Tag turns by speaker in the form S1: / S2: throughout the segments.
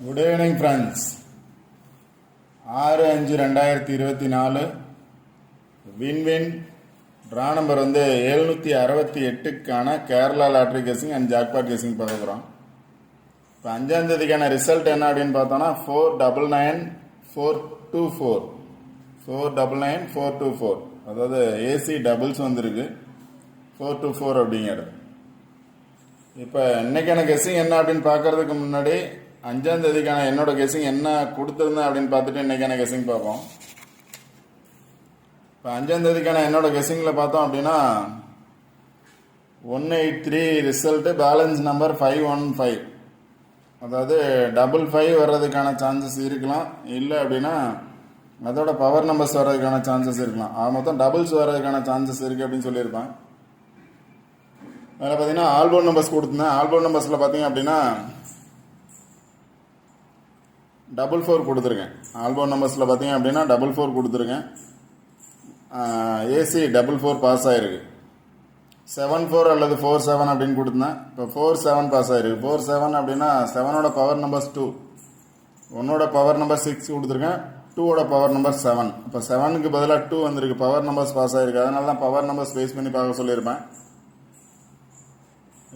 S1: Good evening friends. 6/5/2024 win win draw number 768க்கான Kerala lottery guessing and jackpot guessing பார்க்க போகிறோம். இப்போ 5ஆம் தேதிக்கான ரிசல்ட் என்ன அப்படின்னு பார்த்தோன்னா 499,424 499,424, அதாவது ஏசி டபுள்ஸ் வந்திருக்கு 424 அப்படிங்கிறது. இப்போ இன்னைக்கான கெஸிங் என்ன அப்படின்னு பார்க்கறதுக்கு முன்னாடி 5ஆம் தேதிக்கான என்னோட கெஸிங் என்ன கொடுத்துருந்தேன் அப்படின்னு பார்த்துட்டு இன்னைக்கான கெஸிங் பார்ப்போம். இப்போ 5ஆம் தேதிக்கான என்னோட கெஸிங்கில் பார்த்தோம் அப்படின்னா 183 ரிசல்ட்டு, பேலன்ஸ் நம்பர் 515, அதாவது 55 வர்றதுக்கான சான்சஸ் இருக்கலாம், இல்லை அப்படின்னா அதோட பவர் நம்பர்ஸ் வர்றதுக்கான சான்சஸ் இருக்கலாம். மொத்தம் டபுள்ஸ் வர்றதுக்கான சான்சஸ் இருக்குது அப்படின்னு சொல்லியிருப்பேன். அதில் பார்த்தீங்கன்னா ஆல்போர்ட் நம்பர்ஸ் கொடுத்துருந்தேன். ஆல்போர்ட் நம்பர்ஸில் பார்த்தீங்க அப்படின்னா 44 கொடுத்துருக்கேன். ஆல்போர்ட் நம்பர்ஸில் பார்த்தீங்க அப்படின்னா 44 கொடுத்துருக்கேன். ஏசி 44 பாஸ் ஆகிருக்கு. 74 அல்லது 47 அப்படின்னு கொடுத்துருந்தேன். இப்போ 47 பாஸ் ஆகிருக்கு. 47 அப்படின்னா 7ஓட பவர் நம்பர்ஸ் 2, 1ஓட பவர் நம்பர் 6 கொடுத்துருக்கேன், 2ஓட பவர் நம்பர் 7. இப்போ 7க்கு பதிலாக 2 வந்திருக்கு, பவர் நம்பர்ஸ் பாஸ் ஆகிருக்கு. அதனால தான் பவர் நம்பர்ஸ் பேஸ் பண்ணி பார்க்க சொல்லியிருப்பேன்.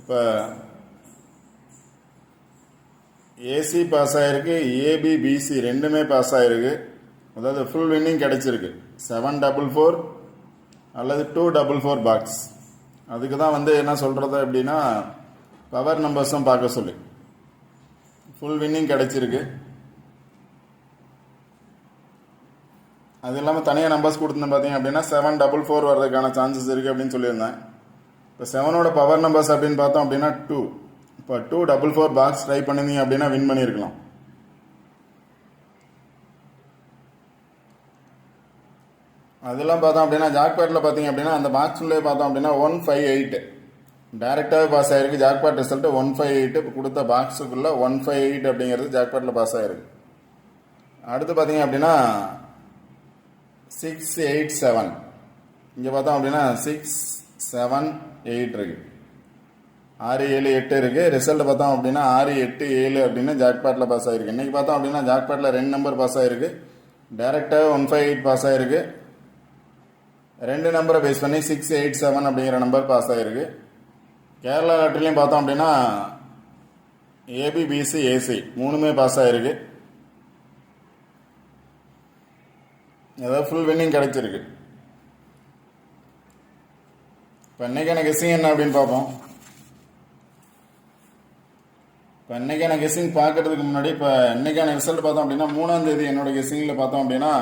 S1: இப்போ ஏசி பாஸ் ஆகிருக்கு, ஏபி பிசி ரெண்டுமே பாஸ் ஆகிருக்கு. அதாவது ஃபுல் வின்னிங் கிடைச்சிருக்கு. 744 அல்லது 244 பாக்ஸ். அதுக்கு தான் என்ன சொல்கிறது அப்படின்னா பவர் நம்பர்ஸும் பார்க்க சொல்லி ஃபுல் வின்னிங் கிடைச்சிருக்கு. அது இல்லாமல் தனியாக நம்பர்ஸ் கொடுத்துருந்தேன் பார்த்தீங்க அப்படின்னா 744 வர்றதுக்கான சான்சஸ் இருக்குது அப்படின்னு சொல்லியிருந்தேன். இப்போ 7ஓட பவர் நம்பர்ஸ் அப்படின்னு பார்த்தோம் அப்படின்னா 2. இப்போ 244 பாக்ஸ் ட்ரை பண்ணிருந்தீங்க அப்படின்னா வின் பண்ணியிருக்கலாம். அதெல்லாம் பார்த்தோம் அப்படின்னா ஜாக்பாட்டில் பார்த்தீங்க அப்படின்னா அந்த பாக்ஸ்லேயே பார்த்தோம் அப்படின்னா 158 டைரெக்டாகவே பாஸ் ஆகிருக்கு. ஜாக்பாட் ரிசல்ட் 158 கொடுத்த பாக்ஸுக்குள்ளே 158 அப்படிங்கிறது ஜாக்பாட்டில் பாஸ் ஆகிருக்கு. அடுத்து பார்த்தீங்க அப்படின்னா 687, இங்கே பார்த்தோம் அப்படின்னா 678 இருக்கு. 678 இருக்கு. ரிசல்ட் பார்த்தோம் அப்படின்னா 687 அப்படின்னு ஜாக்பாட்டில் பாஸ் ஆகிருக்கு. இன்னைக்கு பார்த்தோம் அப்படின்னா ஜாக்பாட்டில் 2 நம்பர் பாஸ் ஆகிருக்கு. டைரெக்டாக 158 பாஸ் ஆகிருக்கு. 2 நம்பரை பேஸ் பண்ணி 687 அப்படிங்கிற நம்பர் பாஸ் ஆகிருக்கு. கேரளா லாட்டரிலையும் பார்த்தோம் அப்படின்னா ஏபி பிசி ஏசி 3மே பாஸ் ஆகிருக்கு. ஏதாவது ஃபுல் வின்னிங் கிடைச்சிருக்கு. இப்போ இன்னைக்கான கெஸ்ஸிங் என்ன அப்படின்னு பார்ப்போம். இப்போ இன்னைக்கான கெஸ்ஸிங் பார்க்கறதுக்கு முன்னாடி இப்போ இன்னைக்கான ரிசல்ட் பார்த்தோம் அப்படின்னா 3ஆம் தேதி என்னோட கெஸ்ஸிங்கில் பார்த்தோம் அப்படின்னா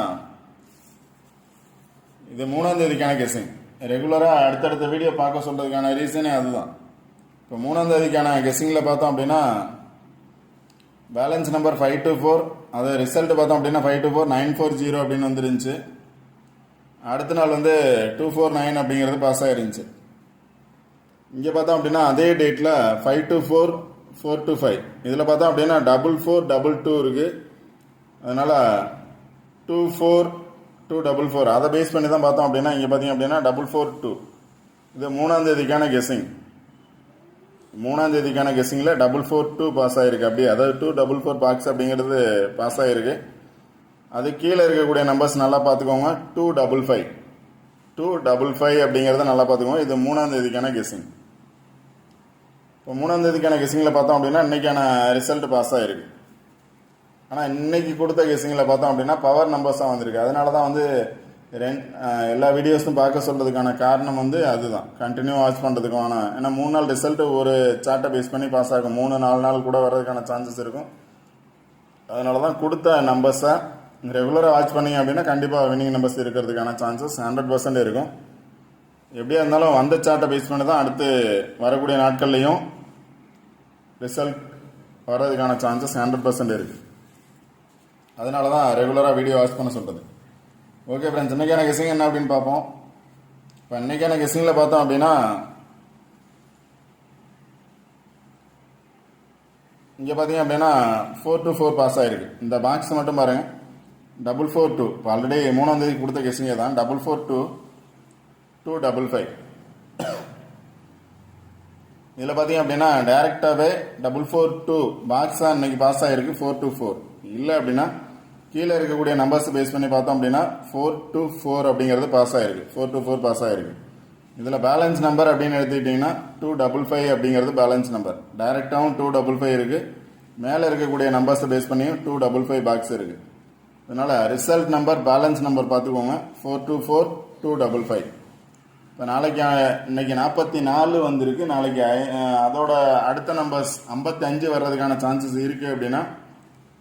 S1: இது 3ஆம் தேதிக்கான கெஸ்ஸிங். ரெகுலராக அடுத்தடுத்த வீடியோ பார்க்க சொல்கிறதுக்கான ரீசனே அதுதான். இப்போ 3ஆம் தேதிக்கான கெஸ்ஸிங்கில் பார்த்தோம் அப்படின்னா பேலன்ஸ் நம்பர் 524, அது ரிசல்ட் பார்த்தோம் அப்படின்னா 524,940 அப்படின்னு வந்துருந்துச்சு. அடுத்த நாள் 249 அப்படிங்கிறது பாஸ் ஆகிருந்துச்சு. இங்கே பார்த்தோம் அப்படின்னா அதே டேட்டில் 524,425, இதில் பார்த்தோம் அப்படின்னா 44,222 இருக்குது. அதனால் 24,244 அதை பேஸ் பண்ணி தான் பார்த்தோம் அப்படின்னா இங்கே பார்த்தீங்க அப்படின்னா 442. இது 3ஆம் தேதிக்கான கெஸ்ஸிங். 3ஆம் தேதிக்கான கெஸ்ஸிங்கில் 442 பாஸ் ஆகிருக்கு. அப்படி அதாவது 244 பாக்ஸ் அப்படிங்கிறது பாஸ் ஆகிருக்கு. அது கீழே இருக்கக்கூடிய நம்பர்ஸ் நல்லா பார்த்துக்கோங்க. 255 அப்படிங்கிறத நல்லா பார்த்துக்கோங்க. இது 3ஆம் தேதிக்கான கெஸ்ஸிங். இப்போ 3ஆம் தேதிக்கான கெஸ்ஸிங்கில் பார்த்தோம் அப்படின்னா இன்றைக்கான ரிசல்ட் பாஸ் ஆகிருக்கு. ஆனால் இன்னைக்கு கொடுத்த கெஸ்ஸிங்கில் பார்த்தோம் அப்படின்னா பவர் நம்பர்ஸாக வந்திருக்கு. அதனால தான் எல்லா வீடியோஸும் பார்க்க சொல்கிறதுக்கான காரணம் அதுதான். கண்டினியூ வாட்ச் பண்ணுறதுக்கான, ஏன்னா 3 நாள் ரிசல்ட் ஒரு சார்ட்டை பேஸ் பண்ணி பாஸ் ஆகும். 3-4 நாள் கூட வர்றதுக்கான சான்சஸ் இருக்கும். அதனால தான் கொடுத்த நம்பர்ஸை ரெகுலராக வாட்ச் பண்ணிங்க அப்படின்னா கண்டிப்பாக வின்னிங் நம்பர்ஸ் இருக்கிறதுக்கான சான்சஸ் 100% இருக்கும். எப்படியா இருந்தாலும் அந்த சார்ட்டை பேஸ் பண்ணி தான் அடுத்து வரக்கூடிய நாட்கள்லையும் ரிசல்ட் வர்றதுக்கான சான்சஸ் 100% இருக்குது. அதனால தான் ரெகுலராக வீடியோ வாட்ச் பண்ண சொல்கிறது. ஓகே ஃப்ரெண்ட்ஸ், இன்றைக்கான கெஸ்ஸிங் என்ன அப்படின்னு பார்ப்போம். இப்போ இன்றைக்கான கெஸ்ஸிங்கில் பார்த்தோம் அப்படின்னா இங்கே பார்த்தீங்க அப்படின்னா 424 பாஸ் ஆகிருக்கு. இந்த பாக்ஸ் மட்டும் பாருங்கள், 442. இப்போ ஆல்ரெடி 3ஆம் தேதி கொடுத்த கெஸ்ஸிங்கே தான். 442, 255 இதில் பார்த்தீங்க அப்படின்னா டைரெக்டாகவே 442 பாக்ஸாக இன்னைக்கு பாஸ் ஆகிருக்கு 424. இல்லை அப்படின்னா கீழே இருக்கக்கூடிய நம்பர்ஸ் பேஸ் பண்ணி பார்த்தோம் அப்படின்னா 424 அப்படிங்கிறது பாஸ் ஆகிருக்கு. 424 பாஸ் ஆகிருக்கு. இதில் பேலன்ஸ் நம்பர் அப்படின்னு எடுத்துக்கிட்டிங்கன்னா 255 அப்படிங்கிறது பேலன்ஸ் நம்பர். டைரெக்டாகவும் 255 இருக்குது. மேலே இருக்கக்கூடிய நம்பர்ஸை பேஸ் பண்ணியும் 255 பாக்ஸ் இருக்குது. அதனால் ரிசல்ட் நம்பர் பேலன்ஸ் நம்பர் பார்த்துக்கோங்க 424 255. இப்போ நாளைக்கு இன்னைக்கு 44 வந்திருக்கு. நாளைக்கு அதோட அடுத்த நம்பர்ஸ் 55 வர்றதுக்கான சான்சஸ் இருக்குது அப்படின்னா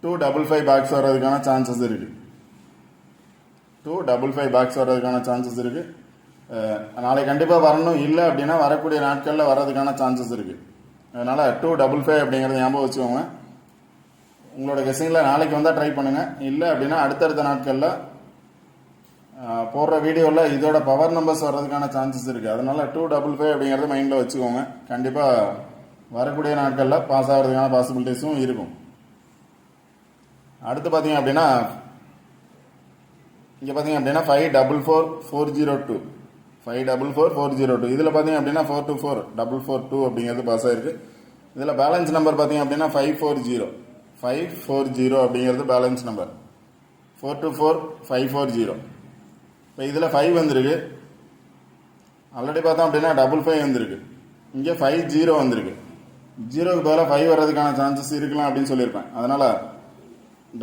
S1: 255 பாக்ஸ் வர்றதுக்கான சான்சஸ் இருக்குது. 255 பாக்ஸ் வர்றதுக்கான சான்சஸ் இருக்குது. நாளைக்கு கண்டிப்பாக வரணும். இல்லை அப்படின்னா வரக்கூடிய நாட்களில் வர்றதுக்கான சான்சஸ் இருக்குது. அதனால் 255 அப்படிங்கிறத ஞாபகம் வச்சுக்கோங்க. உங்களோட கெஸ்ஸிங்கில் நாளைக்கு வந்தால் ட்ரை பண்ணுங்கள். இல்லை அப்படின்னா அடுத்தடுத்த நாட்களில் போடுற வீடியோவில் இதோட பவர் நம்பர்ஸ் வர்றதுக்கான சான்சஸ் இருக்குது. அதனால 255 அப்படிங்கிறத மைண்டில் வச்சுக்கோங்க. கண்டிப்பாக வரக்கூடிய நாட்களில் பாஸ் ஆகிறதுக்கான பாசிபிலிட்டிஸும் இருக்கும். அடுத்து பார்த்தீங்க அப்படின்னா இங்கே பார்த்தீங்க அப்படின்னா 544402 544402 இதில் பார்த்தீங்க அப்படின்னா 424442 அப்படிங்கிறது பாஸ் ஆயிருக்கு. இதில் பேலன்ஸ் நம்பர் பார்த்தீங்க அப்படின்னா 540 அப்படிங்கிறது பேலன்ஸ் நம்பர். 424540. இப்போ இதில் 5 வந்திருக்கு. ஆல்ரெடி பார்த்தோம் அப்படின்னா 55 வந்திருக்கு. இங்கே 50 வந்திருக்கு. 0க்கு பதிலாக 5 வர்றதுக்கான சான்சஸ் இருக்கலாம் அப்படின்னு சொல்லியிருப்பேன். அதனால்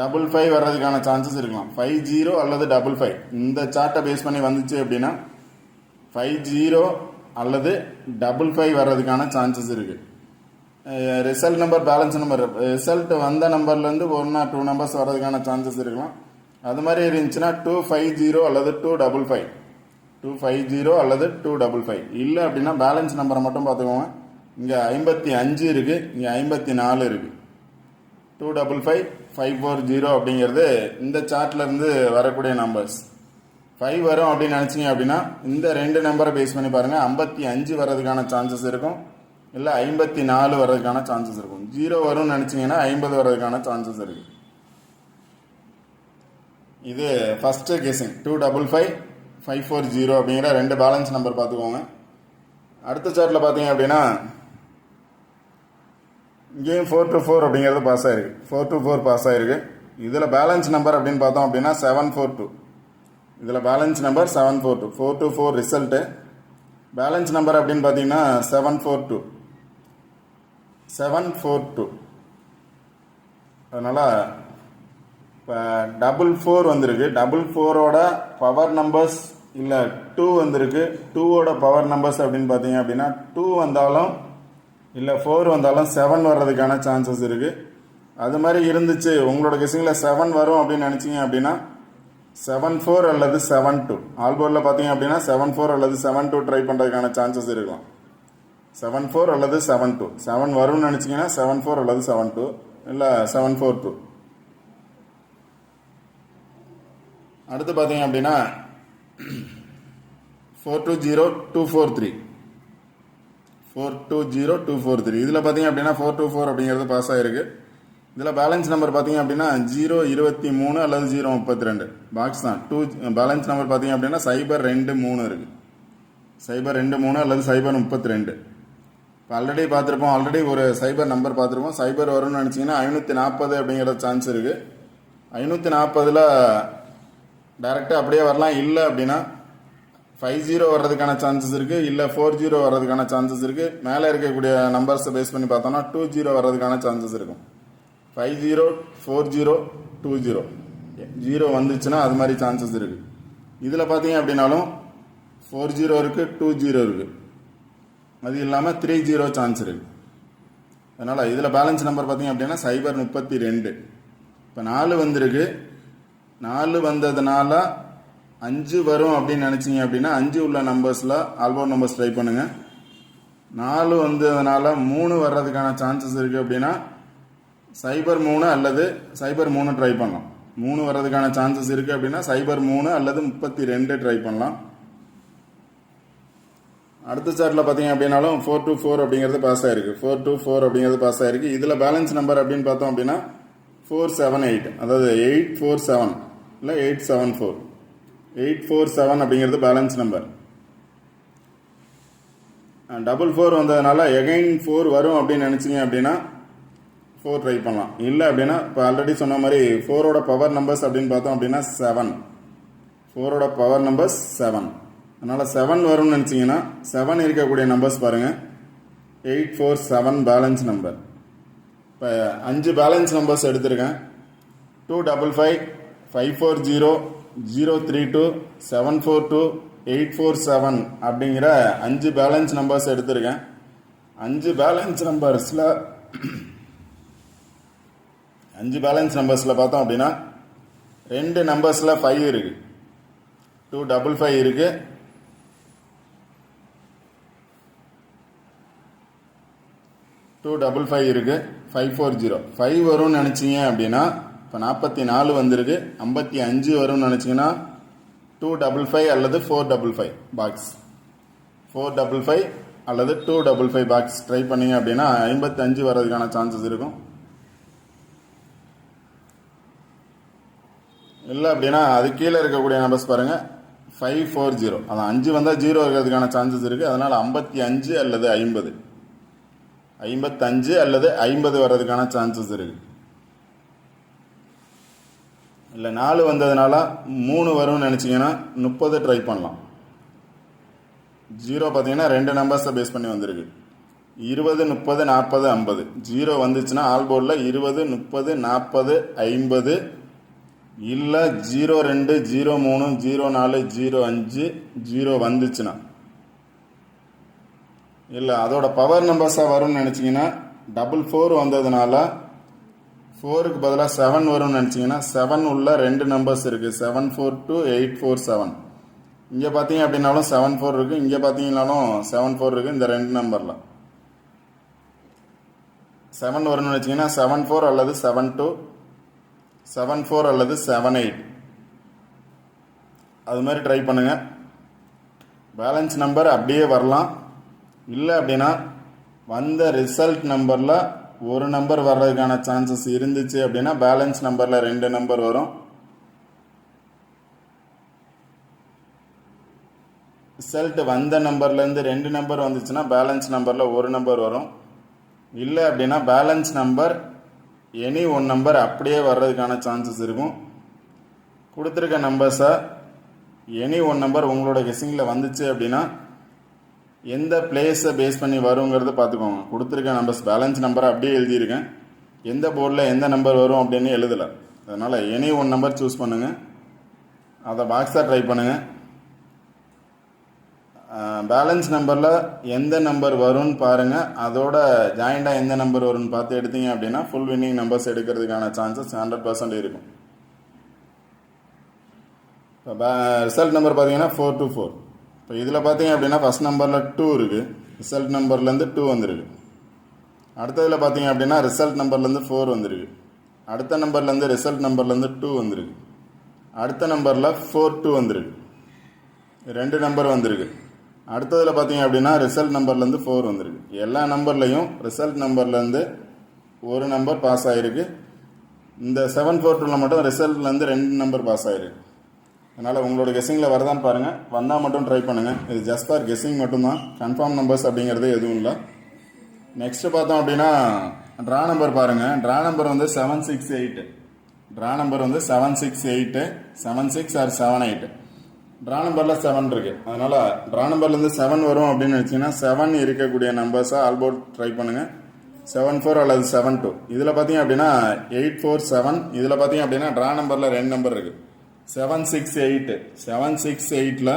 S1: 55 வர்றதுக்கான சான்சஸ் இருக்கலாம். 50 அல்லது 55 இந்த சார்ட்டை பேஸ் பண்ணி வந்துச்சு அப்படின்னா 50 அல்லது 55 வர்றதுக்கான சான்சஸ் இருக்குது. Result number balance number result வந்த நம்பர்லேருந்து 1 or 2 நம்பர்ஸ் வர்றதுக்கான சான்சஸ் இருக்கலாம். அது மாதிரி இருந்துச்சுன்னா 250 அல்லது 255 250 அல்லது 255. இல்லை அப்படின்னா பேலன்ஸ் நம்பரை மட்டும் பார்த்துக்கோங்க. இங்கே 55 இருக்குது, இங்கே 54 இருக்குது. 255 540 அப்படிங்கிறது இந்த சார்ட்லேருந்து வரக்கூடிய நம்பர்ஸ். 5 வரும் அப்படின்னு நினச்சிங்க அப்படின்னா இந்த 2 நம்பரை பேஸ் பண்ணி பாருங்கள். 55 வர்றதுக்கான சான்சஸ் இருக்கும். இல்லை 54 வர்றதுக்கான சான்சஸ் இருக்கும். 0 வரும்னு நினச்சிங்கன்னா 50 வர்றதுக்கான சான்சஸ் இருக்குது. இது ஃபஸ்ட்டு கெஸிங் 255 540 அப்படிங்கிற 2 பேலன்ஸ் நம்பர் பார்த்துக்கோங்க. அடுத்த சார்ட்டில் பார்த்தீங்க அப்படின்னா இங்கேயும் 424 அப்படிங்கிறது பாஸ் ஆகிருக்கு. 424 பாஸ் ஆகிருக்கு. இதில் பேலன்ஸ் நம்பர் அப்படின்னு பார்த்தோம் அப்படின்னா 742. இதில் balance number 742. 424 result. Balance number அப்படின்னு பார்த்தீங்கன்னா 742. அதனால் இப்போ 44 வந்திருக்கு. 44ஓட பவர் நம்பர்ஸ் இல்லை 2 வந்திருக்கு. 2ஓட பவர் நம்பர்ஸ் அப்படின்னு பார்த்தீங்க அப்படின்னா 2 வந்தாலும் இல்லை 4 வந்தாலும் 7 வர்றதுக்கான சான்சஸ் இருக்குது. அது மாதிரி இருந்துச்சு உங்களோட கெஸிங்கில் 7 வரும் அப்படின்னு நினச்சிங்க அப்படின்னா 74 அல்லது 72 ஆல்போர்டில் பார்த்தீங்க அப்படின்னா 74 அல்லது 72 ட்ரை பண்ணுறதுக்கான சான்சஸ் இருக்கலாம். 74 அல்லது 72 7 வரும்னு நினச்சிங்கன்னா 74 அல்லது 72 இல்லை 742. அடுத்து பார்த்தீங்க அப்படின்னா 420243 420243 இதில் பார்த்தீங்க அப்படின்னா 424 அப்படிங்கிறது பாஸ் ஆகிருக்கு. இதில் பேலன்ஸ் நம்பர் பார்த்தீங்க அப்படின்னா 023 அல்லது 032 பாக்ஸ் தான். பேலன்ஸ் நம்பர் பார்த்தீங்க அப்படின்னா 023 இருக்குது. 023 அல்லது 032. இப்போ ஆல்ரெடி பார்த்துருப்போம். ஆல்ரெடி ஒரு சைபர் நம்பர் பார்த்துருப்போம். சைபர் வரும்னு நினச்சிங்கன்னா 540 அப்படிங்கிற சான்ஸ் இருக்குது. 540ல் டைரெக்டாக அப்படியே வரலாம். இல்லை அப்படின்னா 50 வர்றதுக்கான சான்சஸ் இருக்குது. இல்லை 40 வர்றதுக்கான சான்சஸ் இருக்குது. மேலே இருக்கக்கூடிய நம்பர்ஸை பேஸ் பண்ணி பார்த்தோம்னா 20 வர்றதுக்கான சான்சஸ் இருக்கும். 50 40 20 0 வந்துச்சுன்னா அது மாதிரி சான்சஸ் இருக்குது. இதில் பார்த்தீங்க அப்படின்னாலும் 40 இருக்குது 20 இருக்குது. அது இல்லாமல் 30 சான்ஸ் இருக்குது. அதனால் இதில் பேலன்ஸ் நம்பர் பார்த்தீங்க அப்படின்னா 032. இப்போ 4 வந்திருக்கு. 4 வந்ததுனால 5 வரும் அப்படின்னு நினச்சிங்க அப்படின்னா 5 உள்ள நம்பர்ஸில் ஆல்போர்ட் நம்பர்ஸ் ட்ரை பண்ணுங்கள். 4 வந்ததுனால 3 வர்றதுக்கான சான்சஸ் இருக்குது அப்படின்னா 03 அல்லது 03 ட்ரை பண்ணலாம். 3 வர்றதுக்கான சான்சஸ் இருக்குது அப்படின்னா 03 அல்லது 32 ட்ரை பண்ணலாம். அடுத்த சார்ட்டில் பார்த்தீங்க அப்படின்னாலும் 424 அப்படிங்கிறது பாஸ் ஆகிருக்கு. 424 அப்படிங்கிறது பாஸ் ஆகிருக்கு. இதில் பேலன்ஸ் நம்பர் அப்படின்னு பார்த்தோம் அப்படின்னா 478 அதாவது 847 இல்லை 874 அப்படிங்கிறது பேலன்ஸ் நம்பர். 4 வந்ததுனால எகைன் 4 வரும் அப்படின்னு நினச்சிங்க அப்படின்னா 4 ட்ரை பண்ணலாம். இல்லை அப்படின்னா இப்போ ஆல்ரெடி சொன்ன மாதிரி 4ஓட பவர் நம்பர்ஸ் அப்படின்னு பார்த்தோம் அப்படின்னா 7. 4ஓட பவர் நம்பர்ஸ் 7. அதனால் 7 வரும்னு நினச்சிங்கன்னா 7 இருக்கக்கூடிய நம்பர்ஸ் பாருங்கள். 8, 4, 7 பேலன்ஸ் நம்பர். இப்போ 5 பேலன்ஸ் நம்பர்ஸ் எடுத்திருக்கேன். 255, 540, 032, 742, 847 அப்படிங்கிற 5 பேலன்ஸ் நம்பர்ஸ் எடுத்திருக்கேன். 5 பேலன்ஸ் நம்பர்ஸில் பார்த்தோம் அப்படின்னா 2 நம்பர்ஸில் 5 இருக்கு. 255 இருக்கு. 255 இருக்கு. 540 5 வரும்னு நினச்சிங்க அப்படின்னா இப்போ 44 வந்திருக்கு. 55 வரும்னு நினச்சிங்கன்னா 255 அல்லது 455 பாக்ஸ். 455 அல்லது 255 பாக்ஸ் ட்ரை பண்ணீங்க அப்படின்னா 55 வர்றதுக்கான சான்சஸ் இருக்கும். இல்லை அப்படின்னா அது கீழே இருக்கக்கூடிய நம்பர்ஸ் பாருங்கள். 540 அதான் 5 வந்தால் 0 இருக்கிறதுக்கான சான்சஸ் இருக்குது. அதனால் 55 அல்லது 50, 55 அல்லது 50 வர்றதுக்கான சான்சஸ் இருக்குது. இல்லை 4 வந்ததுனால 3 வரும்னு நினச்சிங்கன்னா 30 ட்ரை பண்ணலாம். 0 பார்த்தீங்கன்னா 2 நம்பர்ஸை பேஸ் பண்ணி வந்திருக்கு. 20, 30, 40, 50. 0 வந்துச்சுன்னா ஆல் போர்டில் 20, 30, 40, 50. இல்லை 02, 03, 04, 05, 0 வந்துச்சுன்னா. இல்லை அதோட பவர் நம்பர்ஸாக வரும்னு நினச்சிங்கன்னா 44 வந்ததுனால 4க்கு பதிலாக 7 வரும்னு நினச்சிங்கன்னா 7 உள்ள 2 நம்பர்ஸ் இருக்குது. 742, 847. இங்கே பார்த்தீங்க அப்படின்னாலும் 74 இருக்குது. இங்கே பார்த்தீங்கன்னாலும் 74 இருக்குது. இந்த 2 நம்பரில் 7 வரும்னு நினச்சிங்கன்னா 74 அல்லது 72, 74 அல்லது 78 அது மாதிரி ட்ரை பண்ணுங்கள். பேலன்ஸ் நம்பர் அப்படியே வரலாம். இல்லை அப்படின்னா வந்த ரிசல்ட் நம்பரில் ஒரு நம்பர் வர்றதுக்கான சான்சஸ் இருந்துச்சு அப்படின்னா பேலன்ஸ் நம்பரில் 2 நம்பர் வரும். ரிசல்ட் வந்த நம்பர்லேருந்து 2 நம்பர் வந்துச்சுன்னா பேலன்ஸ் நம்பரில் ஒரு நம்பர் வரும். இல்லை அப்படின்னா balance number any one number அப்படியே வர்றதுக்கான சான்சஸ் இருக்கும். கொடுத்துருக்க நம்பர்ஸை எனி ஒன் நம்பர் உங்களோட கெஸ்ஸிங்கில் வந்துச்சு அப்படின்னா எந்த பிளேஸை பேஸ் பண்ணி வருங்கிறத பார்த்துக்கோங்க. கொடுத்துருக்க நம்பர்ஸ் பேலன்ஸ் நம்பரை அப்படியே எழுதியிருக்கேன். எந்த போர்டில் எந்த நம்பர் வரும் அப்படின்னு எழுதலை. அதனால் எனி ஒன் நம்பர் சூஸ் பண்ணுங்கள். அதை பாக்ஸாக ட்ரை பண்ணுங்கள். பேலன்ஸ் நம்பரில் எந்த நம்பர் வரும்னு பாருங்கள். அதோட ஜாயிண்டாக எந்த நம்பர் வரும்னு பார்த்து எடுத்தீங்க அப்படின்னா ஃபுல் வின்னிங் நம்பர்ஸ் எடுக்கிறதுக்கான சான்சஸ் 100% இருக்கும். இப்போ ரிசல்ட் நம்பர் பார்த்தீங்கன்னா 424. இப்போ இதில் பார்த்தீங்க அப்படின்னா ஃபஸ்ட் நம்பரில் 2 இருக்குது. ரிசல்ட் நம்பர்லேருந்து 2 வந்துருக்கு. அடுத்ததில் பார்த்தீங்க அப்படின்னா ரிசல்ட் நம்பர்லேருந்து 4 வந்துருக்கு. அடுத்த நம்பர்லேருந்து ரிசல்ட் நம்பர்லேருந்து 2 வந்துருக்கு. அடுத்த நம்பரில் 42 வந்துருக்கு. 2 நம்பர் வந்துருக்கு. அடுத்ததில் பார்த்தீங்க அப்படின்னா ரிசல்ட் நம்பர்லேருந்து 4 வந்துருக்கு. எல்லா நம்பர்லையும் ரிசல்ட் நம்பர்லேருந்து ஒரு நம்பர் பாஸ் ஆகிருக்கு. இந்த 742 மட்டும் ரிசல்ட்லேருந்து 2 நம்பர் பாஸ் ஆகிருக்கு. அதனால் உங்களோட கெஸ்ஸிங்கில் வரதான்னு பாருங்கள். வந்தால் மட்டும் ட்ரை பண்ணுங்கள். இது ஜஸ்ட் ஃபார் கெஸ்ஸிங் மட்டும்தான். கன்ஃபார்ம் நம்பர்ஸ் அப்படிங்கிறது எதுவும் இல்லை. நெக்ஸ்ட்டு பார்த்தோம் அப்படின்னா ட்ரா நம்பர் பாருங்கள். ட்ரா நம்பர் வந்து 768. ட்ரா நம்பர் வந்து 768, 76 ஆர் 78. ட்ரா நம்பரில் 7 இருக்குது. அதனால் ட்ரா நம்பர்லேருந்து 7 வரும் அப்படின்னு நினச்சிங்கன்னா 7 இருக்கக்கூடிய நம்பர்ஸாக ஆல்போர்ட் ட்ரை பண்ணுங்கள். 74 அல்லது 72. இதில் பார்த்தீங்க அப்படின்னா 847. இதில் பார்த்தீங்க அப்படின்னா ட்ரா நம்பரில் 2 நம்பர் இருக்குது. 768. 768ல்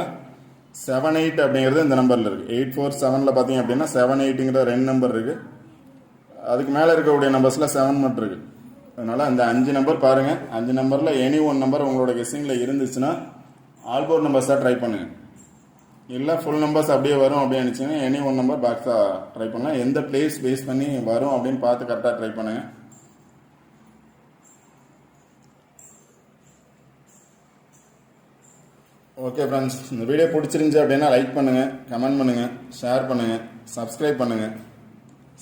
S1: 78 அப்படிங்கிறது இந்த நம்பரில் இருக்குது. 847ல் பார்த்தீங்க அப்படின்னா 78ங்கிற 2 நம்பர் இருக்குது. அதுக்கு மேலே இருக்கக்கூடிய நம்பர்ஸில் 7 மட்டும் இருக்குது. அதனால் அந்த 5 நம்பர் பாருங்கள். 5 நம்பரில் எனி ஒன் நம்பர் உங்களோட கெஸ்ஸிங்கில் இருந்துச்சுன்னா ஆல்போர்ட் நம்பர்ஸாக ட்ரை பண்ணுங்கள். இல்லை ஃபுல் நம்பர்ஸ் அப்படியே வரும் அப்படின்னு நினச்சிங்கன்னா எனி ஒன் நம்பர் பாக்ஸாக ட்ரை பண்ணலாம். எந்த பிளேஸ் பேஸ் பண்ணி வரும் அப்படின்னு பார்த்து கரெக்டாக ட்ரை பண்ணுங்கள். ஓகே ஃப்ரெண்ட்ஸ், இந்த வீடியோ பிடிச்சிருந்துச்சி அப்படின்னா லைக் பண்ணுங்கள், கமெண்ட் பண்ணுங்கள், ஷேர் பண்ணுங்கள், சப்ஸ்கிரைப் பண்ணுங்கள்.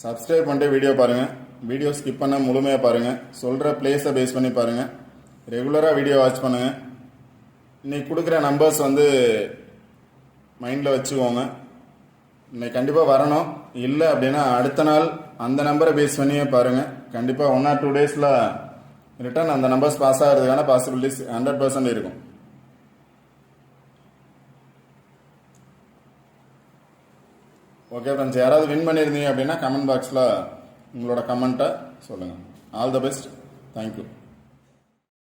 S1: சப்ஸ்கிரைப் பண்ணிட்டு வீடியோ பாருங்கள். வீடியோ ஸ்கிப் பண்ண முழுமையாக பாருங்கள். சொல்கிற பிளேஸை பேஸ் பண்ணி பாருங்கள். ரெகுலராக வீடியோ வாட்ச் பண்ணுங்கள். இன்றைக்கி கொடுக்குற நம்பர்ஸ் வந்து மைண்டில் வச்சுக்கோங்க. இன்னைக்கு கண்டிப்பாக வரணும். இல்லை அப்படின்னா அடுத்த நாள் அந்த நம்பரை பேஸ் பண்ணியே பாருங்கள். கண்டிப்பாக 1 or 2 டேஸில் ரிட்டர்ன் அந்த நம்பர்ஸ் பாஸ் ஆகிறதுக்கான பாசிபிலிட்டிஸ் 100% இருக்கும். ஓகே ஃப்ரெண்ட்ஸ், யாராவது வின் பண்ணியிருந்தீங்க அப்படின்னா கமெண்ட் பாக்ஸில் உங்களோட கமெண்ட்டை சொல்லுங்கள். All the best. தேங்க்யூ.